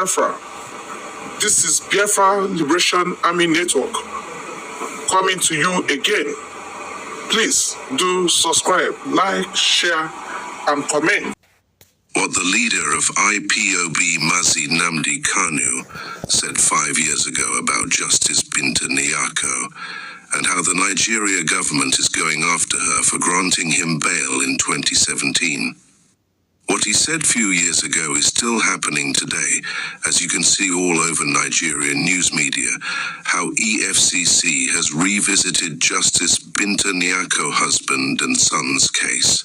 Biafra. This is Biafra Liberation Army Network coming to you again. Please do subscribe, like, share, and comment. What the leader of IPOB, Mazi Nnamdi Kanu, said 5 years ago about Justice Binta Nyako, and how the Nigeria government is going after her for granting him bail in 2017. What he said few years ago is still happening today, as you can see all over Nigerian news media, how EFCC has revisited Justice Binta Nyako husband and son's case,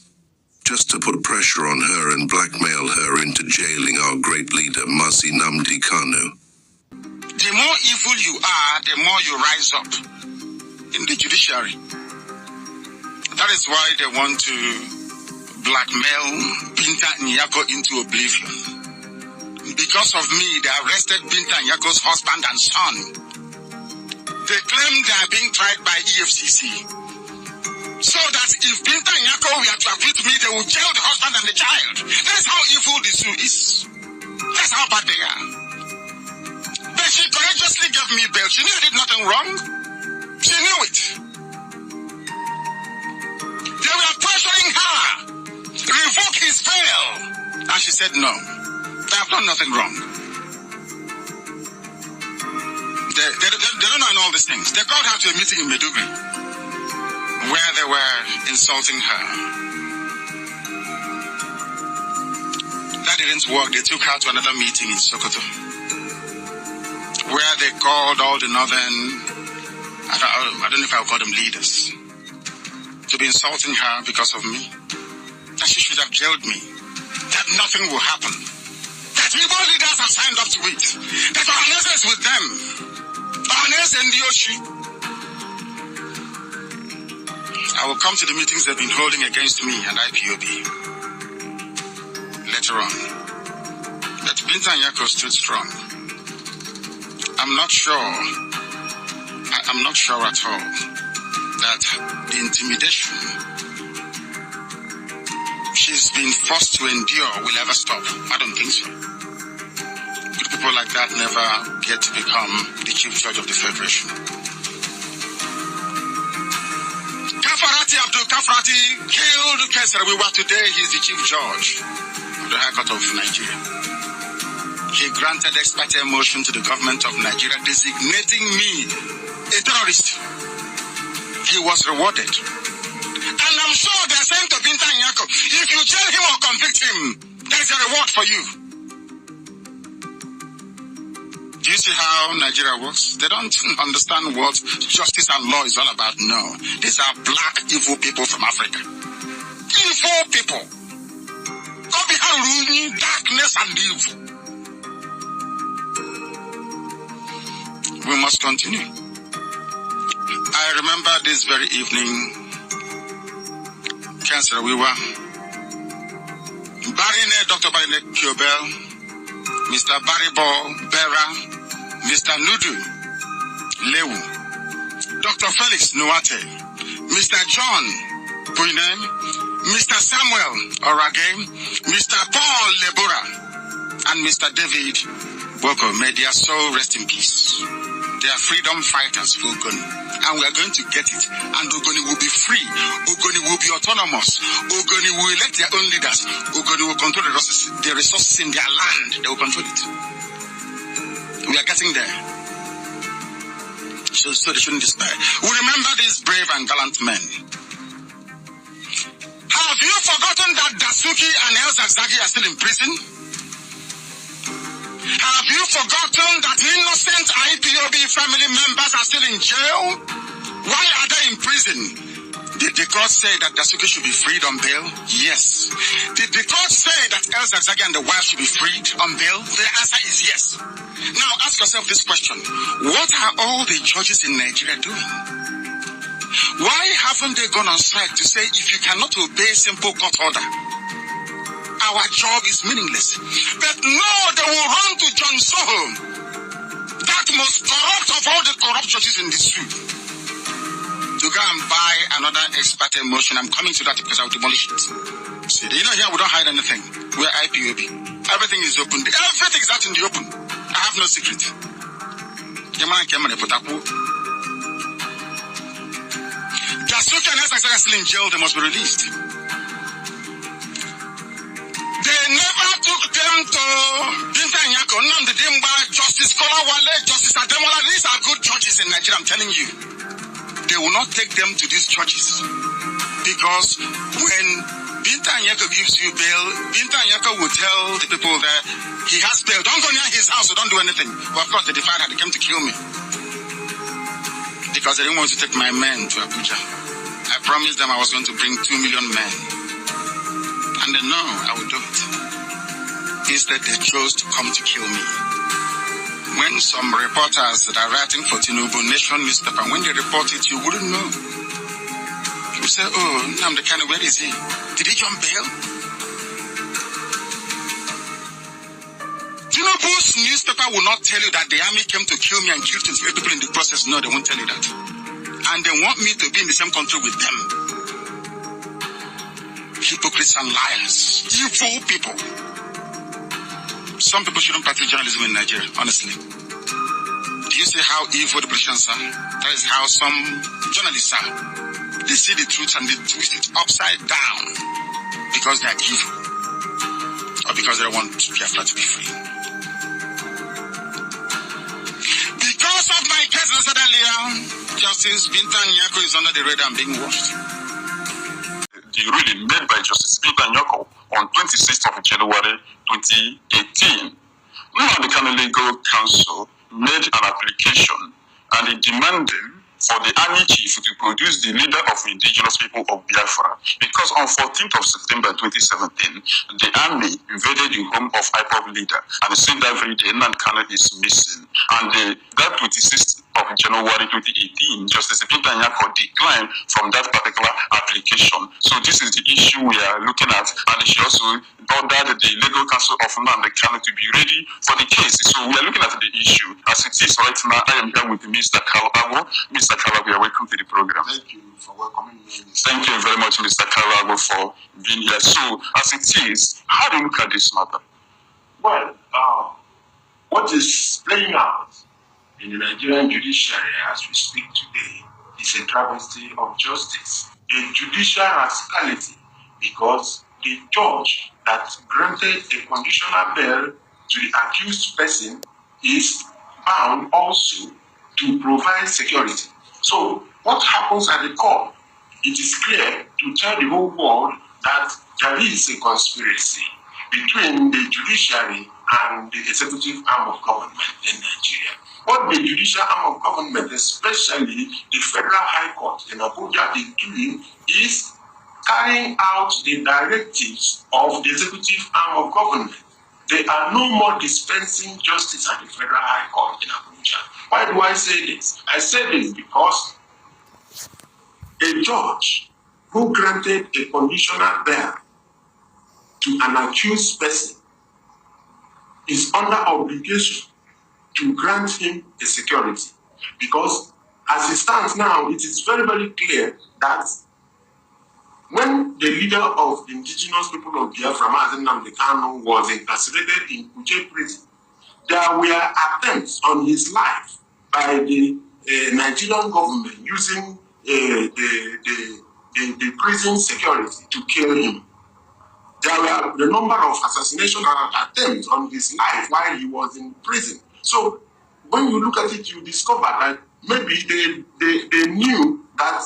just to put pressure on her and blackmail her into jailing our great leader Mazi Nnamdi Kanu. The more evil you are, the more you rise up in the judiciary. That is why they want to blackmail Binta Nyako into oblivion. Because of me, they arrested Binta Nyako's husband and son. They claim they are being tried by EFCC. So that if Binta Nyako were to acquit me, they will jail the husband and the child. That is how evil the zoo is. That's how bad they are. But she courageously gave me bail. She knew I did nothing wrong. She knew it. They were pressuring her. Revoke his bail. And she said no. They have done nothing wrong. They don't know all these things. They called her to a meeting in Maiduguri where they were insulting her. That didn't work. They took her to another meeting in Sokoto where they called all the northern, I don't know if I'll call them leaders, to be insulting her because of me. That she should have jailed me. That nothing will happen. That people leaders have signed up to it. That Ohanese is with them. Ohanese and Yoshi. I will come to the meetings they've been holding against me and IPOB later on. That Binta Nyako stood strong. I'm not sure at all that the intimidation she's been forced to endure will ever stop. I don't think so. Good people like that never get to become the chief judge of the Federation. Abdul Kafarati killed Kesarawiwa. Today he's the chief judge of the High Court of Nigeria. He granted expert motion to the government of Nigeria designating me a terrorist. He was rewarded. And I'm sure they're saying to Binta Nyako, if you jail him or convict him, there's a reward for you. Do you see how Nigeria works? They don't understand what justice and law is all about. No. These are black, evil people from Africa. Evil people. Darkness and evil. We must continue. I remember this very evening, Cancer, we were Dr. Barine Kiobel, Mr. Baribo Bera, Mr. Nudu Lewu, Dr. Felix Nuate, Mr. John Puinem, Mr. Samuel Orage, Mr. Paul Lebura, and Mr. David Boko. May their soul rest in peace. They are freedom fighters for Ogoni. And we are going to get it. And Ogoni will be free. Ogoni will be autonomous. Ogoni will elect their own leaders. Ogoni will control the resources in their land. They will control it. We are getting there. So they shouldn't despair. We remember these brave and gallant men. Have you forgotten that Dasuki and El Zagzagi are still in prison? Have you forgotten that innocent IPOB family members are still in jail? Why are they in prison? Did the court say that Dasuki should be freed on bail? Yes. Did the court say that El Zagzagi and the wife should be freed on bail? The answer is yes. Now ask yourself this question. What are all the judges in Nigeria doing? Why haven't they gone on strike to say if you cannot obey simple court order, our job is meaningless? But no, they will run to John Soho, that most corrupt of all the corrupt judges in the zoo, to go and buy another expert motion. I'm coming to that because I'll demolish it. See, here we don't hide anything. We're IPOB. Everything is open. Everything is out in the open. have no secret. Jasuke and Essex are still in jail, they must be released. They never took them to Binta and Nyako, Justice Kolawale, Justice Ademola. These are good judges in Nigeria, I'm telling you. They will not take them to these churches. Because when Binta and Nyako gives you bail, Binta and Nyako will tell the people that he has bail. Don't go near his house, so don't do anything. But of course, they defied her. They came to kill me. Because they didn't want to take my men to Abuja. I promised them I was going to bring 2 million men. And they know I would do it. Instead, they chose to come to kill me. When some reporters that are writing for Tinubu Nation newspaper, when they report it, you wouldn't know. You say, oh, Namdekane, where is he? Did he jump bail? Tinubu's newspaper will not tell you that the army came to kill me and kill 28 people in the process. No, they won't tell you that. And they want me to be in the same country with them. Hypocrites and liars. Evil people. Some people shouldn't practice journalism in Nigeria, honestly. Do you see how evil the politicians are? That is how some journalists are. They see the truth and they twist it upside down because they are evil. Or because they don't want Biafra to be free. Because of my case, as I said earlier, Justice Binta Nyako is under the radar and being watched. The ruling made by Justice Binta Nyako on 26th of January 2018. Now the Kano Legal Council made an application and it demanded for the army chief to produce the leader of indigenous people of Biafra, because on 14th of September 2017, the army invaded the home of IPOB leader, and the same very day, Nankano is missing. And that 26th of January 2018, Justice Binta Nyako declined from that particular application. So this is the issue we are looking at, and she also ordered the legal counsel of Nankano to be ready for the case. So we are looking at the issue as it is right now. I am here with Mr. Kalago. Mr. Kalago, welcome to the program. Thank you for welcoming me. Thank you very much, Mr. Kalago, for being here. So as it is, how do you look at this matter? Well, what is playing out in the Nigerian judiciary as we speak today is a travesty of justice, a judicial rascality, because the judge that granted a conditional bail to the accused person is bound also to provide security. So what happens at the court? It is clear to tell the whole world that there is a conspiracy between the judiciary and the executive arm of government in Nigeria. What the judicial arm of government, especially the Federal High Court in Abuja, is doing is carrying out the directives of the executive arm of government. They are no more dispensing justice at the Federal High Court in Abuja. Why do I say this? I say this because a judge who granted a conditional bail to an accused person is under obligation to grant him a security, because as it stands now, it is very, very clear that when the leader of the indigenous people of Biafra, Nnamdi Kanu, was incarcerated in Kuje prison, there were attempts on his life by the Nigerian government using the prison security to kill him. There were the number of assassination attempts on his life while he was in prison. So when you look at it, you discover that maybe they knew that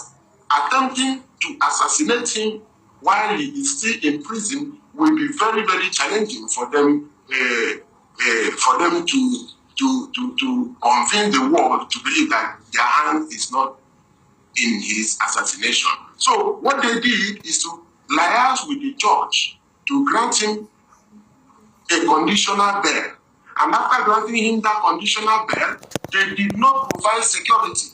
attempting to assassinate him while he is still in prison will be very, very challenging for them to convince the world to believe that their hand is not in his assassination. So what they did is to liaise with the judge to grant him a conditional bail. And after granting him that conditional bail, they did not provide security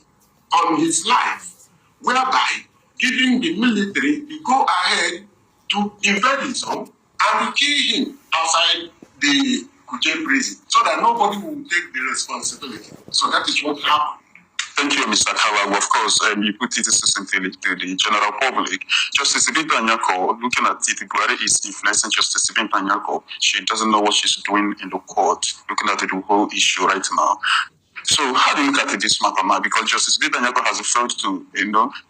on his life, whereby giving the military the go-ahead to invade his home and kill him outside the Kuje prison, so that nobody will take the responsibility. So that is what happened. Thank you, Mr. Kawawa. Of course, you put it succinctly to the general public. Justice Binta Nyako, looking at it, Buhari is influencing Justice Binta Nyako. She doesn't know what she's doing in the court, looking at the whole issue right now. So how do you look at this matter now? Because Justice Binta Nyako has failed to,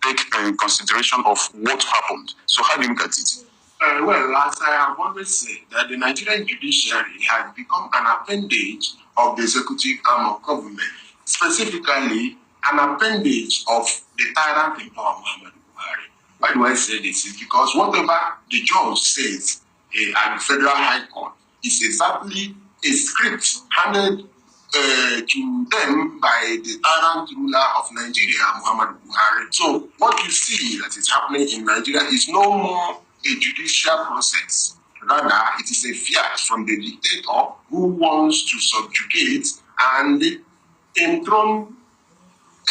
take consideration of what happened. So how do you look at it? Well, as I have always said, that the Nigerian judiciary has become an appendage of the executive arm of government, specifically an appendage of the tyrant in power, Muhammadu Buhari. Why do I say this? It's because whatever the judge says at the Federal High Court is exactly a script handed to them by the tyrant ruler of Nigeria, Muhammadu Buhari. So what you see that is happening in Nigeria is no more a judicial process. Rather, it is a fiat from the dictator who wants to subjugate and enthrone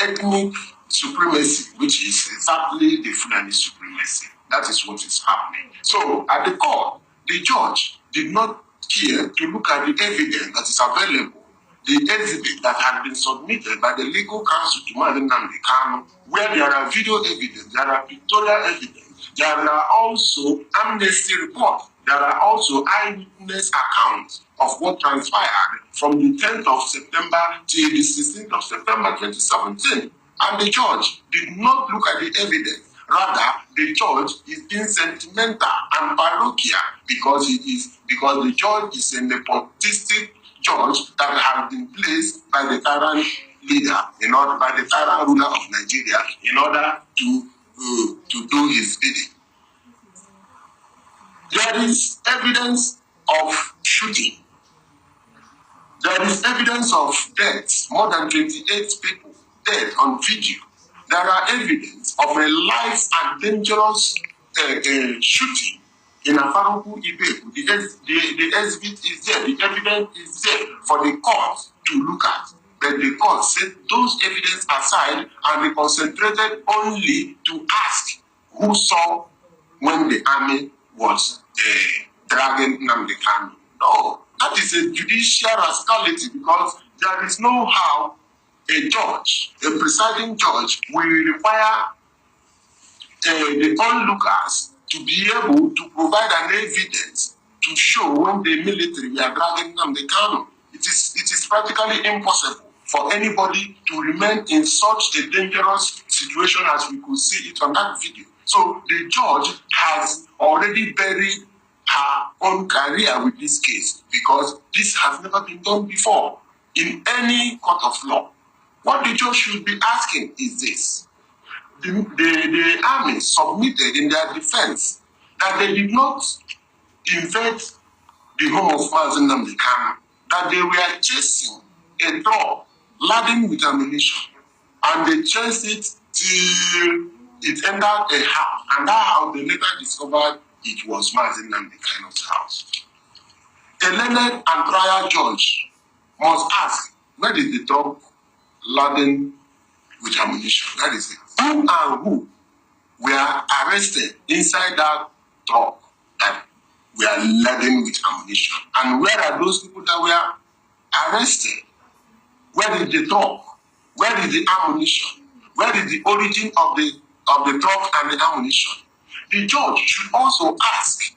ethnic supremacy, which is exactly the Fulani supremacy. That is what is happening. So, at the court, the judge did not care to look at the evidence that is available, the exhibit that had been submitted by the legal counsel to Mazi Nnamdi Kanu, where there are video evidence, there are pictorial evidence, there are also amnesty reports, there are also eyewitness accounts of what transpired from the 10th of September till the 16th of September 2017. And the judge did not look at the evidence. Rather, the judge is being sentimental and parochial because the judge is a nepotistic judge that has been placed by the tyrant leader, by the tyrant ruler of Nigeria, in order to do his bidding. There is evidence of shooting. There is evidence of deaths, more than 28 people dead on video. There are evidence of a live and dangerous shooting in Afaruku Ibeku. The exhibit is there, the evidence is there for the court to look at. But the court set those evidence aside and they concentrated only to ask who saw when the army was dragging Nnamdi Kanu. No, that is a judicial rascality because there is no how a judge, a presiding judge, will require the onlookers to be able to provide an evidence to show when the military were dragging Nnamdi Kanu. It is practically impossible for anybody to remain in such a dangerous situation as we could see it on that video. So the judge has already buried her own career with this case because this has never been done before in any court of law. What the judge should be asking is this. The army submitted in their defense that they did not invade the home of Mazi Nnamdi Kanu, that they were chasing a truck laden with ammunition, and they chased it till it entered a house, and that house they later discovered it was Mazi Nnamdi Kanu's house. A learned and trial judge must ask, where is the truck laden with ammunition? That is it. Who and who were arrested inside that truck that were laden with ammunition? And where are those people that were arrested? Where is the truck? Where is the ammunition? Where is the origin of the truck and the ammunition? The judge should also ask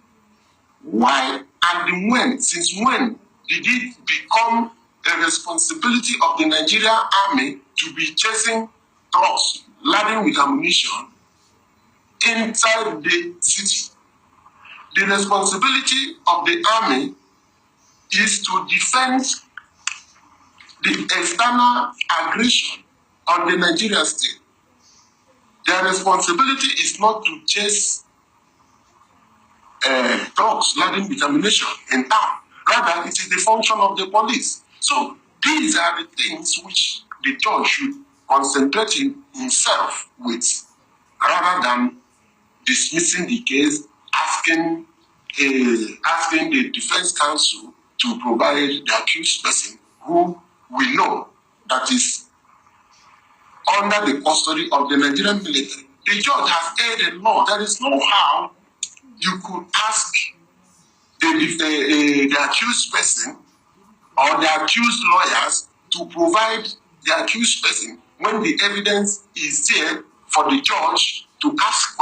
why and when, since when did it become a responsibility of the Nigerian army to be chasing trucks laden with ammunition inside the city? The responsibility of the army is to defend the external aggression on the Nigerian state. Their responsibility is not to chase trucks laden with ammunition in town. Rather, it is the function of the police. So these are the things which the judge should concentrate himself with, rather than dismissing the case, asking the defense counsel to provide the accused person who we know that is under the custody of the Nigerian military. The judge has aired a law. There is no how you could ask the accused person or the accused lawyers to provide the accused person when the evidence is there for the judge to ask